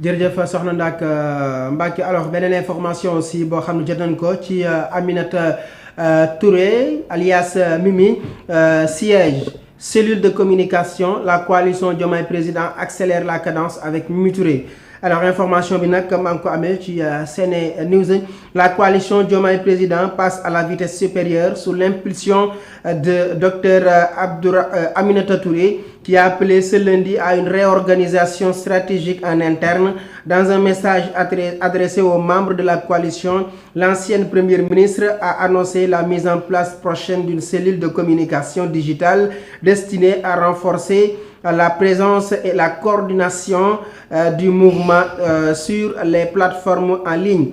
jërëjëf soxna Ndak Mbacke. Alors beneen information aussi boo xam ne jot nañ ko ci Aminata Touré alias Mimi siège cellule de communication la coalition Diomaye Président accélère la cadence avec Mimi Touré. Alors information bi nag maa ngi ko amee ci Sene News. La coalition Diomaye Président passe à la vitesse supérieure sous l'impulsion de docteur Aminata Touré qui a appelé ce lundi à une réorganisation stratégique en interne. Dans un message adressé aux membres de la coalition, l'ancienne première ministre a annoncé la mise en place prochaine d'une cellule de communication digitale destinée à renforcer la présence et la coordination du mouvement sur les plateformes en ligne.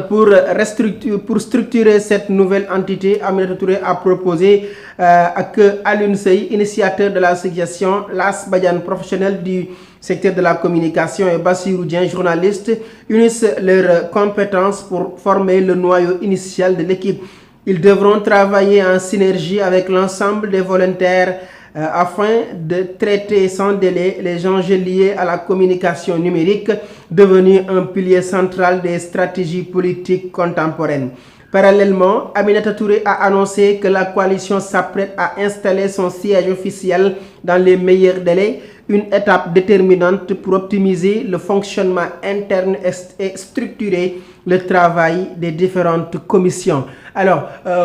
Pour structurer cette nouvelle entité, Aminata Touré a proposé que Alioune Seye, initiateur de l'association Lass Badiane, professionnel du secteur de la communication, et Bassirou Dieng, journaliste, unissent leurs compétences pour former le noyau initial de l'équipe. Ils devront travailler en synergie avec l'ensemble des volontaires afin de traiter sans délai les enjeux liés à la communication numérique, devenue un pilier central des stratégies politiques contemporaines. Parallèlement, Aminata Touré a annoncé que la coalition s'apprête à installer son siège officiel dans les meilleurs délais, une étape déterminante pour optimiser le fonctionnement interne et structurer le travail des différentes commissions. Alors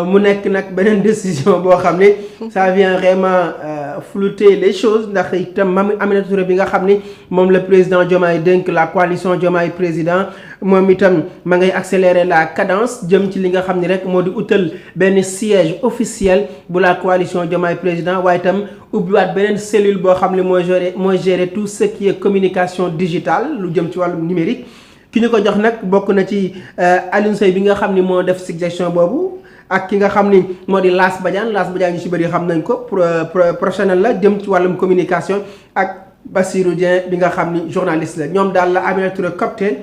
mu nekk nag beneen décision boo xam ne ça vient vraiment flouter les choses ndax itam Aminata Touré bi nga xam ne moom le président Diomaye dénk la coalition Diomaye Président moom itam ma ngay accélérer la cadence jëm ci li nga xam ne rek moo di utal benn siège officiel bu la coalition Diomaye Président waaye itam ubbiwaat beneen cellule boo xam ne mooy gérer tout ce qui est communication digitale lu jëm ci wàllum numérique. ki ñu ko jox nag bokk na ci Alioune Seye bi nga xam ni moo def suggestion boobu ak ki nga xam ni moo di Lass Badiane ñu ci bëri xam nañ ko professionnel la jëm ci wàllum communication ak Bassirou Dieng bi nga xam ni journaliste la ñoom daal la Aminata Touré cocktail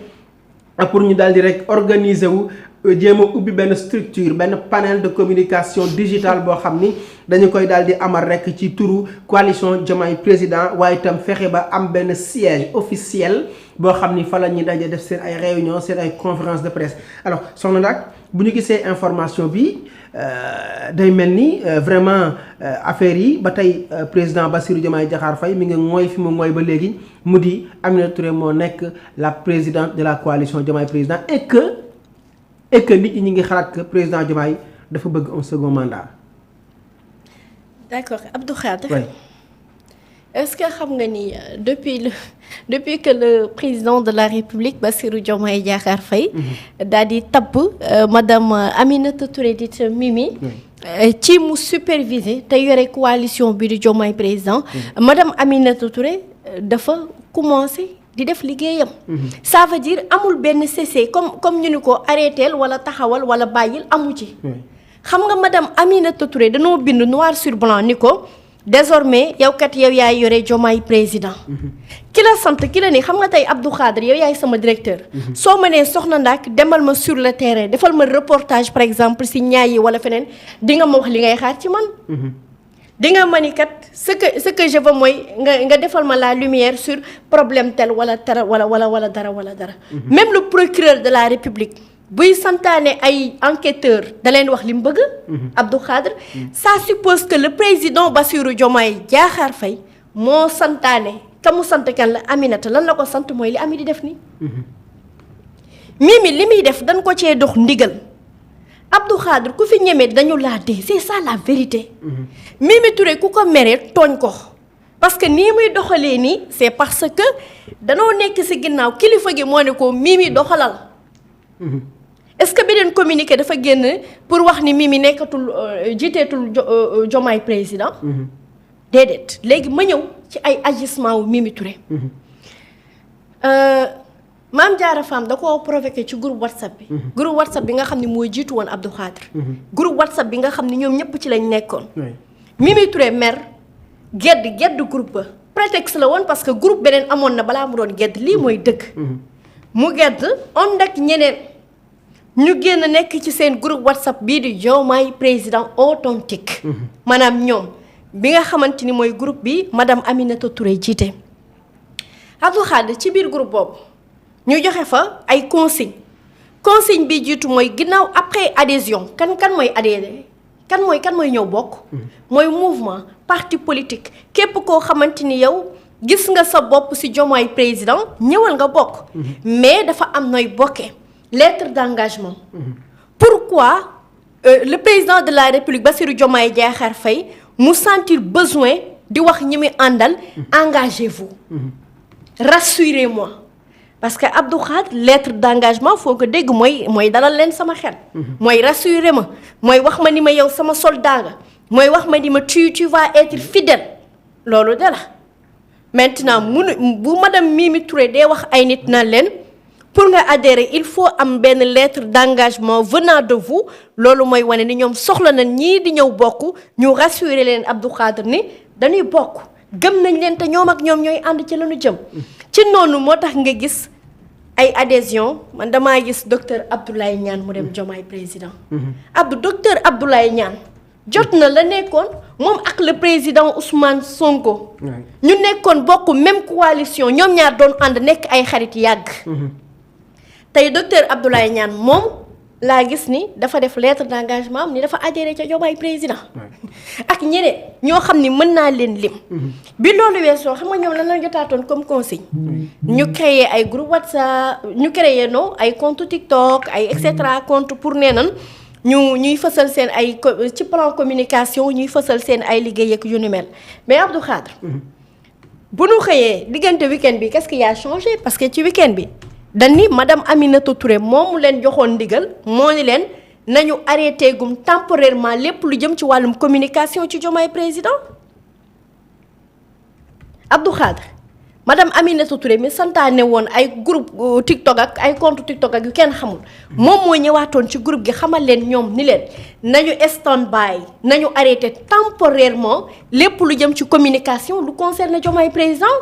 pour ñu daal di rek organiser wu jéem a ubbi benn structure benn panel de communication digitale boo xam ni dañu koy daal di amal rek ci turu coalition Diomaye Président waaye itam fexe ba am benn siège officiel boo xam ni fa la ñuy daje def seen ay réunion seen ay conférence de presse. Alors soxna Ndak bu ñu gisee information bi day mel ni vraiment affaire yi ba tey président Bassirou Diomaye Diakhar Faye mi ngi mooy fi mu mooy ba léegi mu di Aminata Touré moo nekk la présidente de la coalition Diomaye Président et que nit ñi ñu ngi xalaat que président Diomaye dafa bëgg un second mandat. D'accord Abdou Khadre. Oui. Est-ce que xam nga ni depuis que le président de la République Bassirou Diomaye Diakhar Faye daal di tabb madame Aminata Touré dit Mimi ci mu superviser te yore coalition bi di Diomaye Président madame Aminata Touré dafa commencé di def liggéeyam. Ça veut dire amul benn cessé comme ñu ni ko arrêteel wala taxawal wala bàyyil amu ci. xam nga madame Aminata Touré dañoo bind noir sur blanc ni ko désormais yow yaay yore Diomaye Président. ki la sant ki la ni xam nga tey Abdou Khadre yow yaay sama directeur. soo ma nee soxna Ndak demal ma sur le terrain defal ma reportage par exemple si ñaay yi wala feneen di nga ma wax li ngay xaar ci man. di nga ma ni kat ce que je veux mooy nga defal ma la lumière sur problème tel wala dara wala dara. Même le procureur de la République buy santaane ay enquêteurs da leen wax li mu bëgg. Abdou Khadre ça suppose que le président Bassirou Diomaye Diakhar Faye moo santaane ka mu sant kan la Aminata lan la ko sant mooy li Ami di def nii. Mimi li muy def dañ ko cee dox ndigal. Abdou Khadre ku fi ñemee dañu laa dee c'est ça la vérité. Mimi Touré ku ko meree tooñ ko parce que nii muy doxalee nii c'est parce que danoo nekk ci ginnaaw kilifa gi moo ne ko Mimi doxalal. Est-ce que beneen communiqué dafa génn pour wax ni Mimi nekkatul jiiteetul Diomaye Président. déedéet léegi ma ñëw ci ay agissement wu Mimi Touré. Mame Diarra Fam da koo provoqué ci groupe WhatsApp bi. Groupe WhatsApp bi nga xam ne mooy jiitu woon Abdou Khadre. Groupe WhatsApp bi nga xam ne ñoom ñëpp ci lañ nekkoon. Mimi Touré mer gedd groupe ba prétexte la woon parce que groupe beneen amoon na balaa mu doon gedd lii mooy dëgg. mu gedd on ak ñeneen ñu génn nekk ci seen groupe WhatsApp bii di Diomaye Président authentique. maanaam ñoom bi nga xamante ni mooy groupe bi madame Aminata Touré jiite. Abdou Khadre ci biir groupe boobu ñu joxe fa ay consigne bi jiitu mooy ginnaaw après adhésion kan mooy adhéré kan mooy ñëw bokk. mooy mouvement parti politique képp koo xamante ni yow gis nga sa bopp ci Diomaye président ñëwal nga bokk. mais dafa am nooy bokkee lettre d'engagement. Pourquoi le président de la République Bassirou Diomaye Diakhar Faye mu sentir besoin di wax ñi muy àndal engagez-vous. Rassurez-moi parce que Abdou Khadre lettre d'engagement foo ko dégg mooy dalal leen sama xel. mooy rassurer ma mooy wax ma ni ma yow sama soldat nga mooy wax ma ni ma tu vas être fidèle loolu dala maintenant bu madame Mimi Touré dee wax ay nit na leen pour nga adhérer il faut am benn lettre d'engagement venant de vous loolu mooy wane ni ñoom soxla na ñii di ñëw bokk ñu rassurer leen Abdou Khadre ni dañuy bokk gëm nañ leen te ñoom ak ñoom ñooy ànd ci lañu jëm. ci noonu moo tax nga gis ay adhésion man damaa gis docteur Abdoulaye Niane mu dem Diomaye président. docteur Abdoulaye Niane jot na la nekkoon moom ak le président Ousmane Sonko. ñu nekkoon bokk même coalition ñoom ñaar doon ànd nekk ay xarit yàgg. tey docteur Abdoulaye Niane moom laa gis ni dafa def lettre d'engagement am ni dafa adhéré ca Diomaye président. ak ñeneen ñoo xam ni mën naa leen lim. bi loolu weesoo xam nga ñoom lan la jotaatoon comme consigne. ñu créer ay groupe WhatsApp ñu créer ay compte TikTok ay et cetera compte pour nee nan ñuy fësal seen ay ci plan communication ñuy fësal seen ay liggéey ak yu ni mel mais Abdou Khadre. bu nu xëyee diggante week-end bi qu'est-ce qui a changé parce que ci week-end bi. dañ ni madame Aminata Touré moomu leen joxoon ndigal moo ni leen nañu arrêté gum temporairement lépp lu jëm ci wàllum communication ci Diomaye président Abdou Khadre madame Aminata Touré mi santaane woon ay groupe TikTok ak ay compte TikTok ak yu kenn xamul moom moo ñëwaatoon ci groupe gi xamal leen ñoom ni leen nañu stand by nañu arrêté temporairement lépp lu jëm ci communication lu concerne Diomaye président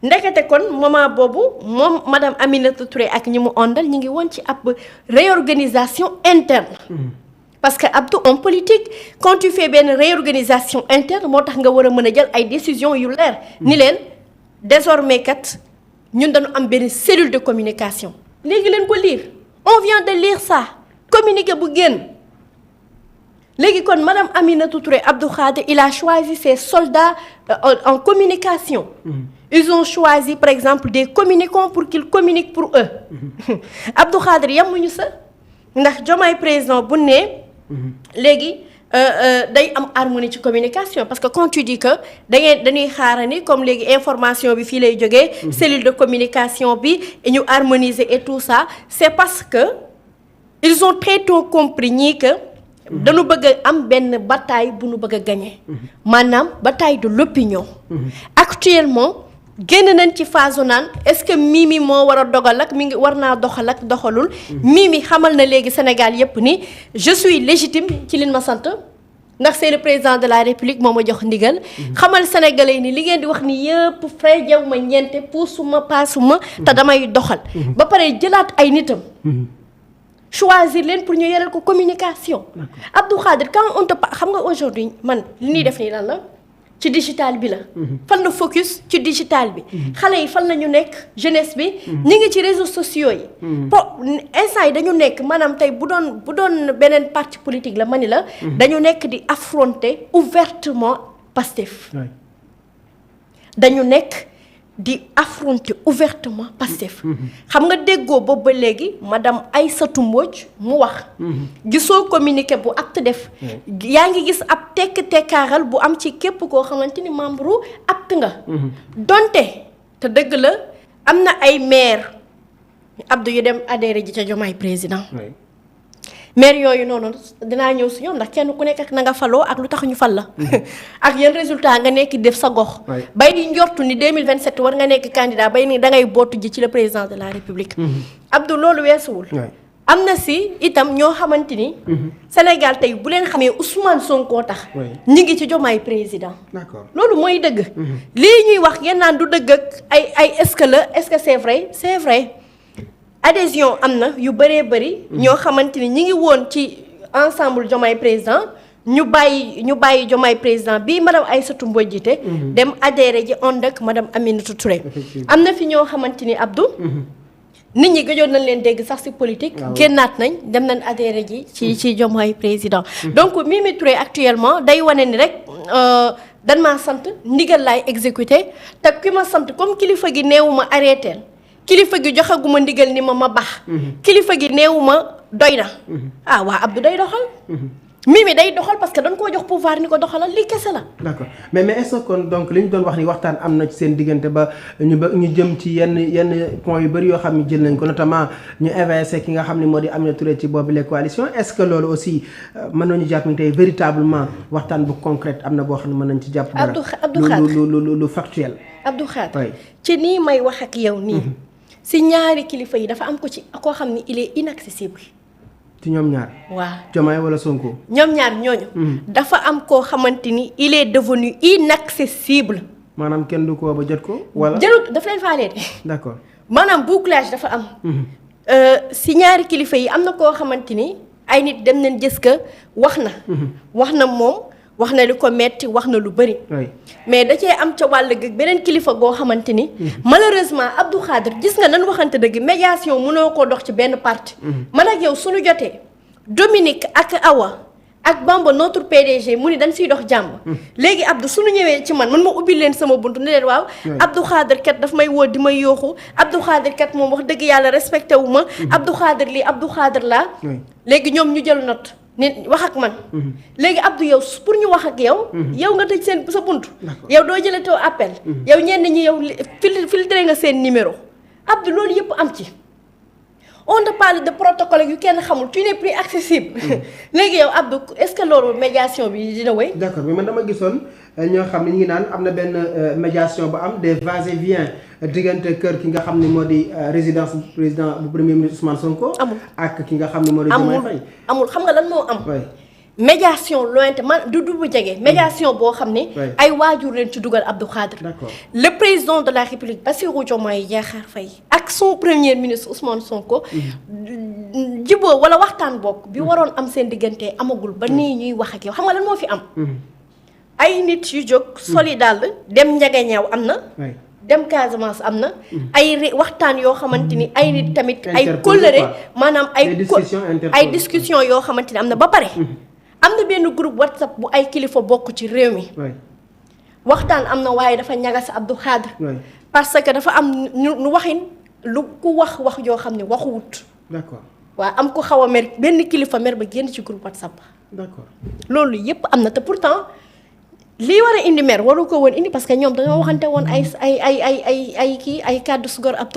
ndekete kon moment boobu moom madame Aminata Touré ak ñi mu ondal ñu ngi woon ci ab réorganisation interne. parce que Abdou en politique quand tu fais benn réorganisation interne moo tax nga war a mën a jël ay décisions yu leer. ni leen désormais kat ñun dañu am benn cellule de communication. léegi leen ko lire on vient de lire ça communiqué bu génn léegi kon madame Aminata Touré Abdou Khadre il a choisi ses soldats en communication. Ils ont choisi par exemple des communicants pour qu'ils communiquent pour eux. Abdou Khadre yamuñu sa ndax Diomaye président bu ne léegi day am harmonie ci communication parce que quand tu dis que dañuy xaarani comme léegi information bi fii lay jógee cellule de communication bi ñu harmoniser et tout ça c'est parce que ils ont très tôt compris ñii que dañu bëgg a am benn bataille bu nu bëgg a gagner maanaam bataille de l'opinion. Actuellement génn nañ ci phase naan est-ce que Mimi moo war a dogal ak mi ngi war naa doxal ak doxalul. Mimi xamal na léegi Sénégal yépp ni je suis légitime ci liñ ma sant ndax c'est le président de la République moo ma jox ndigal. xamal sénégalais ni li ngeen di wax ni yépp fray jaw ma ñeente puusuma paasuma te damay doxal. ba pare jëlaat ay nitam. choisir leen pour ñu yoral ko communication. Abdou Khadre quand on te xam nga aujourd'hui man li ñuy def nii lan la. ci digital bi la. fan la focus ci digital bi. xale yi fan la ñu nekk jeunesse bi. ñi ngi ci réseaux sociaux yi. instant yi dañu nekk maanaam tey bu doon beneen parti politique la ma ni la. dañu nekk di affronter ouvertement Pastef. dañu nekk di affronter ouvertement Pastef. xam nga déggoo boobu ba léegi madame Aïssatou Mbodj mu wax. gisoo communiqué bu acte def. yaa ngi gis ab tekkaaral bu am ci képp koo xamante ni membre acte nga. donte te dëgg la am na ay maire Abdou yu dem adhéré ji ca Diomaye président. maire yooyu noonu dinaa ñëw si ñoom ndax kenn ku nekk ak na nga faloo ak lu tax ñu fal la. ak yan résultat nga nekk def sa gox. bay di njortu ni 2027 war nga nekk candidat bay ni dangay bootu ji ci le président de la République. Abdou loolu weesuwul. am na si itam ñoo xamante ni. Sénégal tey bu leen xamee Ousmane Sonko tax. ñi ngi ci Diomaye président. D'accord loolu mooy dëgg. lii ñuy wax ngeen naan du dëgg ak ay est-ce que c'est vrai c'est vrai. adhésion am na yu bëree bëri. ñoo xamante ni ñi ngi woon ci ensemble Diomaye président ñu bàyyi Diomaye président bii madame Aïssatou Mbodj jiite dem adhéré ji ànd ak madame Aminata Touré. am na fi ñoo xamante ni Abdou. nit ñi gëjoon nañ leen dégg sax ci politique. génnaat nañ dem nañ adhéré ji ci Diomaye président. donc Mimi Touré actuellement day wane ni rek dan maa sant ndigal laay exécuté te ki ma sant comme kilifa gi neewuma arrêté kilifa gi joxaguma ndigal ni ma baax. kilifa gi neewuma doy na. waa Abdou day doxal. Mimi day doxal parce que dañ koo jox pouvoir ni ko doxalal lii kese la. d'accord mais est-ce que kon donc li ñu doon wax ni waxtaan am na ci seen diggante ba ñu jëm ci yenn points yu bëri yoo xam ne jël nañ ko notamment ñu inversé ki nga xam ne moo di Aminata Touré ci boobu les coalitions est-ce que loolu aussi mën nañu jàpp ni tey véritablement waxtaan bu concret am na boo xam ne mën nañ ci jàpp. Abdou Khadre lu factuel. Abdou Khadre ci nii may wax ak yow nii. si ñaari kilifa yi dafa am ko ci koo xam ni il est inaccessible. ci ñoom ñaar. waaw Diomaye wala Sonko. ñoom ñaar ñooñu. dafa am koo xamante ni il est devenu inaccessible. maanaam kenn du ko ba jot ko wala. jarut dafa leen faalee de. d'accord maanaam bouclage dafa am. si ñaari kilifa yi am na koo xamante ni ay nit dem nañ gis que wax na moom wax na li ko metti wax na lu bëri. mais da cee am ca wàll gi beneen kilifa goo xamante ni. malheureusement Abdou Khadre gis nga nan waxante dëgg médiation mënoo koo dox ci benn parti. man ak yow suñu jotee Dominique ak Awa ak Bamba notre PDG mu ni dañ siy dox jàmm. léegi Abdou suñu ñëwee ci man ma ubbi leen sama buntu ne leen waaw. Abdou Khadre kat daf may woo di may yooxu Abdou Khadre kat moom wax dëgg yàlla respecté wu ma. Abdou Khadre lii Abdou Khadre laa. léegi ñoom ñu jël note. nit wax ak man. léegi Abdou yow pour ñu wax ak yow. yow nga tëj seen sa buntu. yow doo jëlee too appel. yow ñenn ñi yow filtré nga seen numéro. Abdou loolu yëpp am ci. on te parle de protocole yu kenn xamul tu n'es plus accessible. léegi yow Abdou est-ce que loolu médiation bi dina wéy. d'accord mais man dama gisoon ñoo xam ne ñu ngi naan am na benn médiation bu am des va-et-vient diggante kër ki nga xam ne moo di résidence président bu premier ministre Ousmane Sonko. amul ak ki nga xam ne moo di Diomaye Faye. amul xam nga lan moo am. médiation lointain man du bu jege. médiation boo xam ne. ay waajur leen ci dugal Abdou Khadre. d'accord le président de la République Bassirou Diomaye Diakhar Faye ak son premier ministre Ousmane Sonko. jiboo wala waxtaan bokk bi waroon am seen diggante amagul ba nii ñuy wax ak yow xam nga lan moo fi am. ay nit yu jóg solidaire dem Ndiaganiao am na. dem Casamance am na. ay waxtaan yoo xamante ni ay nit tamit. ay kóllëre maanaam ay discussion yoo xamante ni am na ba pare. am na benn groupe WhatsApp bu ay kilifa bokk ci réew mi. waxtaan am na waaye dafa ñagas Abdou Khadre. parce que dafa am nu waxin lu ku wax joo xam ne waxuwut. d'accord waaw am ko xaw a mer benn kilifa mer ba génn ci groupe WhatsApp. d'accord loolu yépp am na te pourtant lii war a indi mer waru ko woon indi parce que ñoom dañoo waxante woon ay kii ay kàddu su gor Abdou